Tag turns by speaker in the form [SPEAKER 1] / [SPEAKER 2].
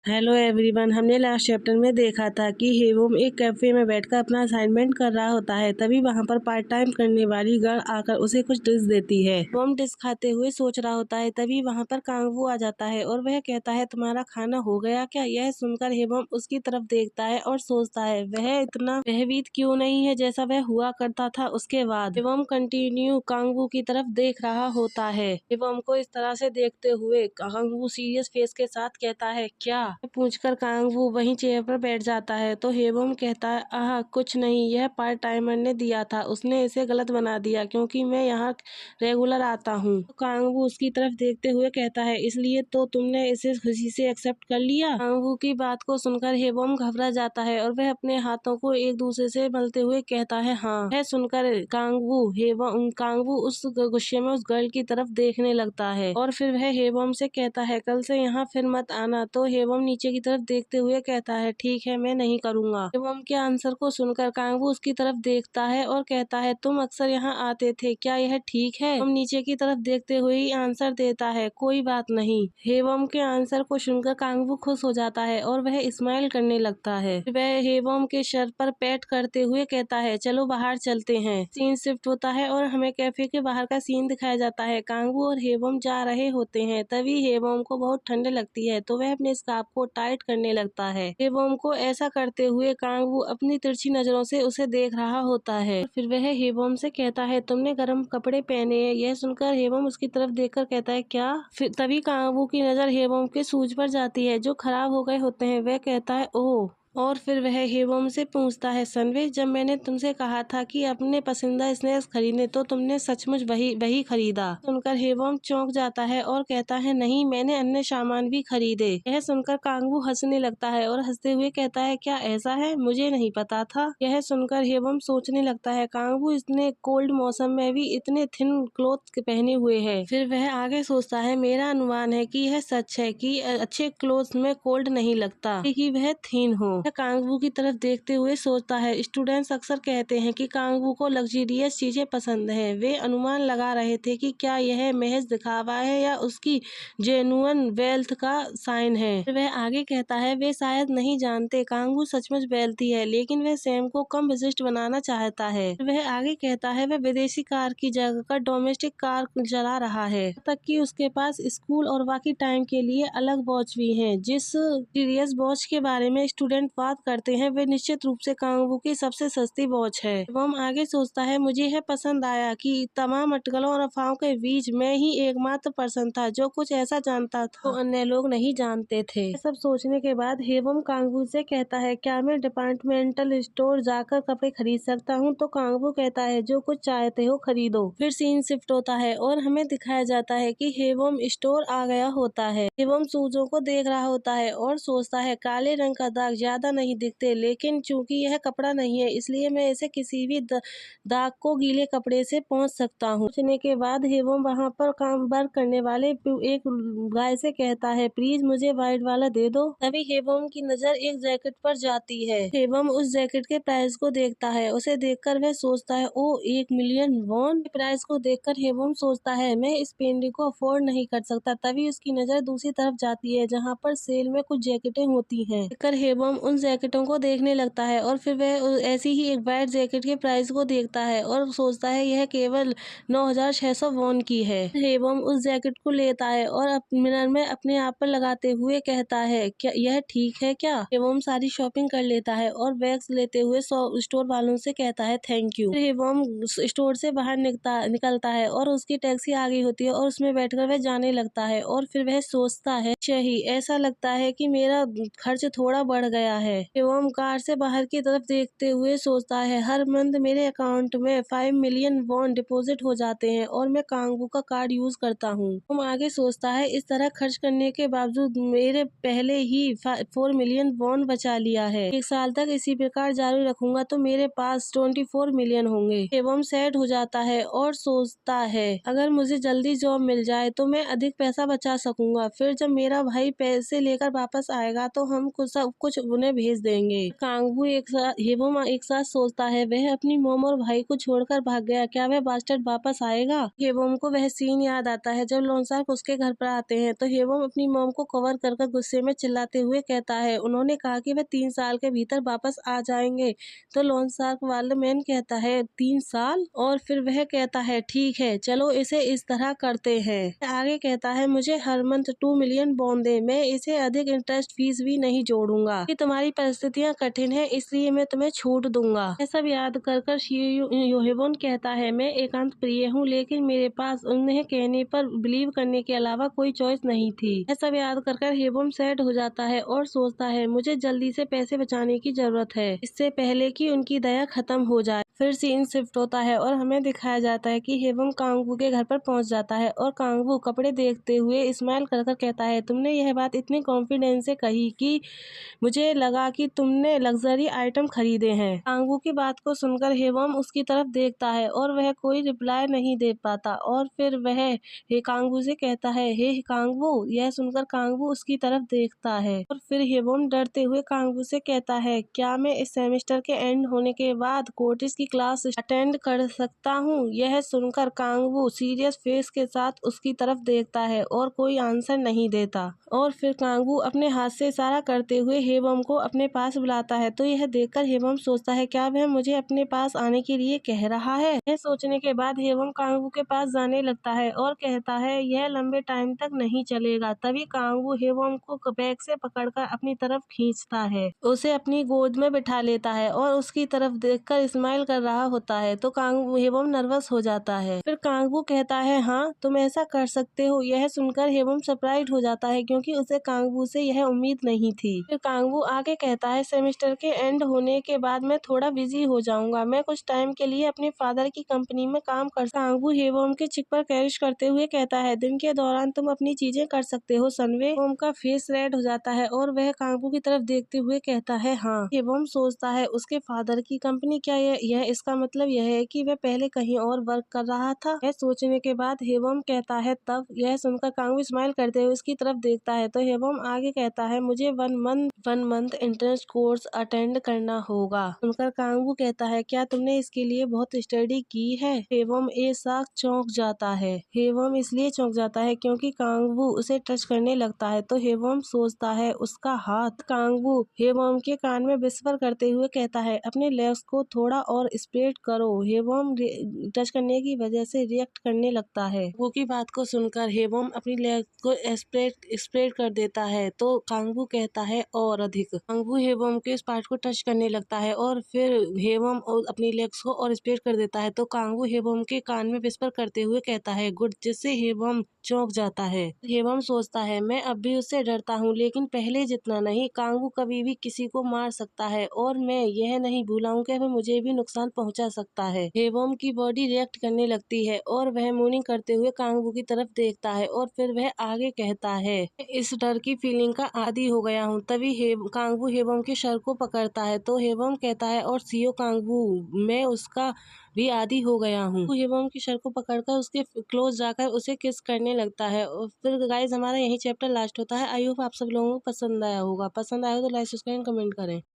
[SPEAKER 1] Hello everyone. हमने last chapter में देखा था कि हेवम एक कैफे में बैठकर अपना असाइनमेंट कर रहा होता है। तभी वहां पर पार्ट टाइम करने वाली गर्ल आकर उसे कुछ डिश देती है। हेवम डिश खाते हुए सोच रहा होता है। तभी वहां पर कांगवू आ जाता है और वह कहता है, तुम्हारा खाना हो गया क्या? यह सुनकर हेवम उसकी तरफ देखता है और सोचता है वह इतना भयभीत क्यों नहीं है जैसा वह हुआ करता था उसके बाद। हेवम कंटिन्यू कांगवू की तरफ देख रहा होता है। हेवम को इस तरह से देखते हुए कांगवू सीरियस फेस के साथ कहता है, क्या? पूछकर कांगवू वहीं चेयर पर बैठ जाता है तो हेवम कहता है, आह कुछ नहीं, यह पार्ट टाइमर ने दिया था, उसने इसे गलत बना दिया क्योंकि मैं यहाँ रेगुलर आता हूँ। तो कांगवू उसकी तरफ देखते हुए कहता है, इसलिए तो तुमने इसे खुशी से एक्सेप्ट कर लिया? कांगवू की बात को सुनकर हेवम घबरा जाता है और वह अपने हाथों को एक दूसरे से मलते हुए कहता है, हाँ। यह सुनकर कांगवू उस गुस्से में उस गर्ल की तरफ देखने लगता है और फिर वह हेवम से कहता है, कल से यहाँ फिर मत आना। तो हेवम नीचे की तरफ देखते हुए कहता है, ठीक है, मैं नहीं करूँगा। हेवम के आंसर को सुनकर कांगवू उसकी तरफ देखता है और कहता है, तुम अक्सर यहाँ आते थे, क्या यह ठीक है? हेवम नीचे की तरफ देखते हुए ही आंसर देता है, कोई बात नहीं। हेवम के आंसर को सुनकर कांगवू खुश हो जाता है और वह स्माइल करने लगता है। वह हेवम के सर पर पैट करते हुए कहता है, चलो बाहर चलते हैं। सीन शिफ्ट होता है और हमें कैफे के बाहर का सीन दिखाया जाता है। कांगवू और हेवम जा रहे होते हैं। तभी हेवम को बहुत ठंड लगती है तो वह अपने स्कार्फ को टाइट करने लगता है। हेवम को ऐसा करते हुए कांगवू अपनी तिरछी नजरों से उसे देख रहा होता है। फिर वह हेवम से कहता है, तुमने गर्म कपड़े पहने हैं। यह सुनकर हेवम उसकी तरफ देखकर कहता है, क्या? फिर तभी कांगवू की नजर हेवम के शूज पर जाती है जो खराब हो गए होते हैं। वह कहता है, ओह। और फिर वह हेवम से पूछता है, सनवे, जब मैंने तुमसे कहा था कि अपने पसंदीदा स्नैक्स खरीदने तो तुमने सचमुच वही खरीदा? सुनकर हेवम चौंक जाता है और कहता है, नहीं, मैंने अन्य सामान भी खरीदे। यह सुनकर कांगवू हंसने लगता है और हंसते हुए कहता है, क्या ऐसा है? मुझे नहीं पता था। यह सुनकर हेवम सोचने लगता है, कांगवू इतने कोल्ड मौसम में भी इतने थिन क्लोथ पहने हुए है। फिर वह आगे सोचता है, मेरा अनुमान है कि यह सच है कि अच्छे क्लोथ में कोल्ड नहीं लगता कि वह थिन हो। वह कांगवू की तरफ देखते हुए सोचता है, स्टूडेंट्स अक्सर कहते हैं कि कांगवू को लग्जरियस चीजें पसंद हैं। वे अनुमान लगा रहे थे कि क्या यह महज दिखावा है या उसकी जेन्युइन वेल्थ का साइन है। फिर वह आगे कहता है, वे शायद नहीं जानते, कांगवू सचमुच वेल्थी है, लेकिन वह सैम को कम विशिष्ट बनाना चाहता है। फिर वह आगे कहता है, वह विदेशी कार की जगह पर डोमेस्टिक कार चला रहा है, तक कि उसके पास स्कूल और बाकी टाइम के लिए अलग वॉच भी है। जिस सीरियस वॉच के बारे में स्टूडेंट बात करते हैं वे निश्चित रूप से कांगवू की सबसे सस्ती वॉच है। एवं आगे सोचता है, मुझे यह पसंद आया कि तमाम अटकलों और अफवाहों के बीच मैं ही एकमात्र पर्सन था जो कुछ ऐसा जानता था तो अन्य लोग नहीं जानते थे। यह सब सोचने के बाद हेवम कांगवू से कहता है, क्या मैं डिपार्टमेंटल स्टोर जाकर कपड़े खरीद सकता हूँ? तो कांगवू कहता है, जो कुछ चाहते हो खरीदो। फिर सीन शिफ्ट होता है और हमें दिखाया जाता है कि हेवम स्टोर आ गया होता है। हेवम सूजों को देख रहा होता है और सोचता है, काले रंग का दाग ज्यादा नहीं दिखते, लेकिन चूंकि यह कपड़ा नहीं है इसलिए मैं इसे किसी भी दाग को गीले कपड़े से पोंछ सकता हूँ। सोचने के बाद हेवम वहाँ पर काम वर्क करने वाले एक गाय से कहता है, प्लीज मुझे व्हाइट वाला दे दो। तभी हेवम की नजर एक जैकेट पर जाती है। हेवम उस जैकेट के प्राइस को देखता है। उसे देखकर वह सोचता है, ओ 1 मिलियन वॉन। प्राइस को देखकर हेवम सोचता है, मैं इस पेंडी को अफोर्ड नहीं कर सकता। तभी उसकी नजर दूसरी तरफ जाती है जहाँ पर सेल में कुछ जैकेटें होती हैं। देखकर हेवम उन जैकेटों को देखने लगता है और फिर वह ऐसी ही एक वाइट जैकेट के प्राइस को देखता है और सोचता है यह केवल 9600 वॉन की है। हेवम उस जैकेट को लेता है और मिरर में अपने आप पर लगाते हुए कहता है, क्या यह ठीक है क्या? हेवम सारी शॉपिंग कर लेता है और बैग्स लेते हुए स्टोर वालों से कहता है, थैंक यू। फिर हेवम स्टोर से बाहर निकलता है और उसकी टैक्सी आ गई होती है और उसमें बैठकर वह जाने लगता है और फिर वह सोचता है, सही, ऐसा लगता है कि मेरा खर्च थोड़ा बढ़ गया है। एवं कार से बाहर की तरफ देखते हुए सोचता है, हर मंथ मेरे अकाउंट में 5 मिलियन वॉन डिपॉजिट हो जाते हैं और मैं कांगवू का कार्ड यूज करता हूँ। हम आगे सोचता है, इस तरह खर्च करने के बावजूद मेरे पहले ही 4 मिलियन वॉन बचा लिया है। 1 साल तक इसी प्रकार जारी रखूंगा तो मेरे पास 24 मिलियन होंगे। एवं सैड हो जाता है और सोचता है, अगर मुझे जल्दी जॉब मिल जाए तो मैं अधिक पैसा बचा सकूंगा। फिर जब मेरा भाई पैसे लेकर वापस आएगा तो हम सब कुछ उन्हें भेज देंगे। कांगवू हेवम एक साथ सोचता है वह अपनी मॉम और भाई को छोड़कर भाग गया, क्या वह बास्टर्ड वापस आएगा। हेवम को वह सीन याद आता है जब लोन शार्क उसके घर पर आते हैं तो हेवम अपनी मॉम को कवर कर गुस्से में चिल्लाते हुए कहता है उन्होंने कहा कि वह 3 साल के भीतर वापस आ जाएंगे। तो लोन शार्क वाला मैन कहता है 3 साल, और फिर वह कहता है ठीक है चलो इसे इस तरह करते हैं। आगे कहता है मुझे हर मंथ 2 मिलियन बॉन्ड दे, मैं इसे अधिक इंटरेस्ट फीस भी नहीं जोड़ूंगा कि तुम्हारी परिस्थितियां कठिन है इसलिए मैं तुम्हें छूट दूंगा। यह सब याद कर हेवम कहता है मैं एकांत प्रिय हूँ लेकिन मेरे पास उन्हें कहने पर बिलीव करने के अलावा कोई चॉइस नहीं थी। यह सब याद कर हेवम सैड हो जाता है और सोचता है मुझे जल्दी से पैसे बचाने की जरूरत है इससे पहले कि उनकी दया खत्म हो जाए। फिर सीन शिफ्ट होता है और हमें दिखाया जाता है कि हेवम कांगवू के घर पर पहुंच जाता है और कांगवू कपड़े देखते हुए स्माइल कर कहता है तुमने यह बात इतनी कॉन्फिडेंस से कही कि मुझे लगा कि तुमने लग्जरी आइटम खरीदे हैं। कांगवू की बात को सुनकर हेवम उसकी तरफ देखता है और वह कोई रिप्लाई नहीं दे पाता और फिर वह कांगवू से कहता है हे कांगवू। यह सुनकर कांगवू उसकी तरफ देखता है और फिर हेवम डरते हुए कांगवू से कहता है क्या मैं इस सेमेस्टर के एंड होने के बाद कोर्टिस की क्लास अटेंड कर सकता हूँ। यह सुनकर कांगवू सीरियस फेस के साथ उसकी तरफ देखता है और कोई आंसर नहीं देता और फिर कांगवू अपने हाथ से इशारा करते हुए हेवम को अपने पास बुलाता है। तो यह देखकर हेवम सोचता है क्या वह मुझे अपने पास आने के लिए कह रहा है। यह सोचने के बाद हेवम कांगवू के पास जाने लगता है और कहता है यह लंबे टाइम तक नहीं चलेगा। तभी कांगवू हेवम को बैग से पकड़कर अपनी तरफ खींचता है, उसे अपनी गोद में बिठा लेता है और उसकी तरफ देखकर स्माइल कर रहा होता है। तो कांगवू हेवम नर्वस हो जाता है। फिर कांगवू कहता है हाँ तुम ऐसा कर सकते हो। यह सुनकर हेवम सरप्राइज हो जाता है क्योंकि उसे कांगवू से यह उम्मीद नहीं थी। फिर कांगवू आगे कहता है सेमेस्टर के एंड होने के बाद मैं थोड़ा बिजी हो जाऊंगा, मैं कुछ टाइम के लिए अपने फादर की कंपनी में काम कर। कांगवू हेवम के चिक पर कैरिश करते हुए कहता है दिन के दौरान तुम अपनी चीजें कर सकते हो सनवे। हेवम का फेस रेड हो जाता है और वह कांगवू की तरफ देखते हुए कहता है हाँ। हेवम सोचता है उसके फादर की कंपनी, क्या यह इसका मतलब यह है कि वह पहले कहीं और वर्क कर रहा था। यह सोचने के बाद हेवम कहता है तब। यह सुनकर कांगवू स्माइल करते हुए उसकी तरफ देखता है। तो हेवम आगे कहता है मुझे 1 मंथ इंट्रेंस कोर्स अटेंड करना होगा। सुनकर कांगवू कहता है क्या तुमने इसके लिए बहुत स्टडी की है। हेवम साथ चौंक जाता है। हेवम इसलिए चौंक जाता है क्योंकि कांगवू उसे टच करने लगता है। तो हेवम सोचता है उसका हाथ। कांगवू हेवम के कान में विस्पर करते हुए कहता है अपने लेग्स को थोड़ा और स्प्रेड करो। हेवम टच करने की वजह से रिएक्ट करने लगता है। वो की बात को सुनकर हेवम अपनी लेग को स्प्रेड कर देता है। तो कांगवू कहता है और अधिक। कांगवू हेवम के इस पार्ट को टच करने लगता है और फिर हेवम अपनी लेग्स को और स्प्रेड कर देता है। तो कांगवू हेवम के कान में विस्पर करते हुए कहता है गुड, जिससे हेवम चौंक जाता है। हेवम सोचता है मैं अब भी उससे डरता हूँ लेकिन पहले जितना नहीं। कांगवू कभी भी किसी को मार सकता है और मैं यह नहीं भूला हूँ कि वह मुझे भी नुकसान पहुंचा सकता है। हेवम की बॉडी रिएक्ट करने लगती है और वह मूनिंग करते हुए कांगवू की तरफ देखता है और फिर वह आगे कहता है इस डर की फीलिंग का आदी हो गया हूँ। तभी कांगवू हेवम के सर को पकड़ता है। तो हेवम कहता है और सीओ कांगवू मैं उसका भी आदी हो गया हूँ। हेवम की सर को पकड़कर उसके क्लोज जाकर उसे किस करने लगता है। और फिर गाइस हमारा यही चैप्टर लास्ट होता है। आई होप आप सब लोगों को पसंद आया होगा। पसंद आया हो तो लाइक सब्सक्राइब कमेंट करें।